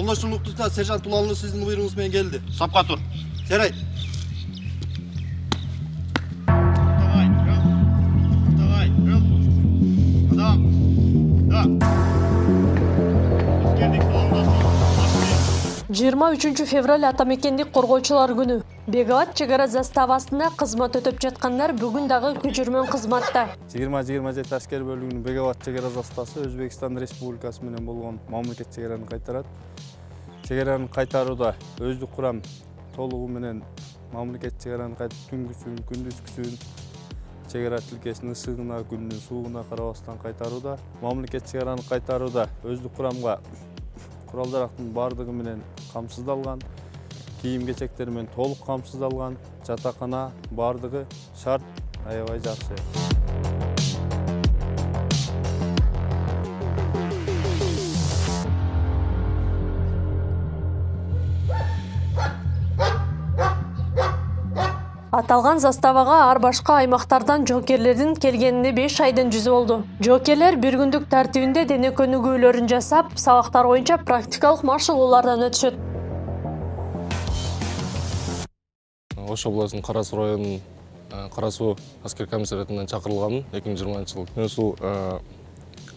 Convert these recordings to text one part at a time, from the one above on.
Жолдош Улуктута сержант Уланлы сиздин буйругуңуз менен келди. Сапка тур. Жарай. Давай, Адам. Да. 23 февраль атамекендик коргоочулар күнү. Беговат чек ара заставасында кызмат өтөп жаткандар бүгүн дагы күчүрмөн кызматта. 20-27 аскер бөлүгүнүн Беговат чек ара заставасы Өзбекстан Республикасы менен болгон мамлекет чек араны кайтарат. Чек араны кайтарууда өздүк курам толугу менен мамлекет чек араны түнгүсүн, күндүзгүсүн чек ара тилкесин ысыгына, күндүн суугуна карабастан кайтарууда. Мамлекет чек араны кайтарууда өздүк курамга курал-жарактын бардыгы менен камсыздалган, кийим-кечектер менен толук камсыздалган, жатакана бардыгы шарт, аябай жакшы. Аталган заставага ар башка аймактардан жоокерлердин келгенине 5 айдын жүзү болду. Жоокерлер бир күндүк тартибинде дене көнүгүүлөрүн жасап, сабактар боюнча практикалык машыгуулардан өтүшөт. Ош областынын Кара Суу районунун Кара Суу аскер комиссариатынан чакырылганмын 2020 Мен ушул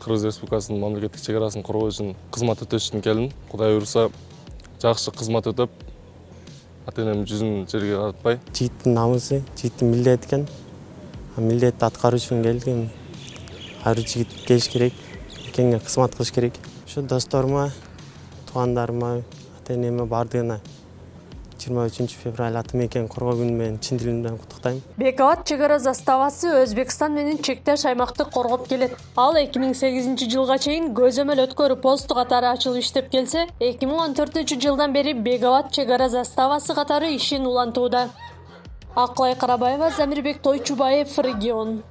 Кыргыз Республикасынын мамлекеттик чек арасын коргоо үчүн кызмат өтөш үчүн келдим. Кудай буйруса, жакшы кызмат өтөп, ата-энемдин жүзүн жерге каратпай. Жигиттин намысы, жигиттин милдети экен. Милдетти аткаруу үчүн келдим. Ар бир жигит келиш керек, эркеңге кызмат кылыш керек. Ушу досторума, туугандарыма, ата-энеме бардыгына 23 февраль атамекен коргоо күнү менен чын дилимден куттуктайм. Беговат чек ара заставасы Өзбекстан менен чектеш аймакты коргоп келет. Ал 2008 жылга чейин көзөмөл өткөрүү посту катары ачылып иштеп келсе, 2014 жылдан бери Беговат чек ара заставасы катары ишин улантууда. Акылай Карабаева, Замирбек Тойчубаев, регион.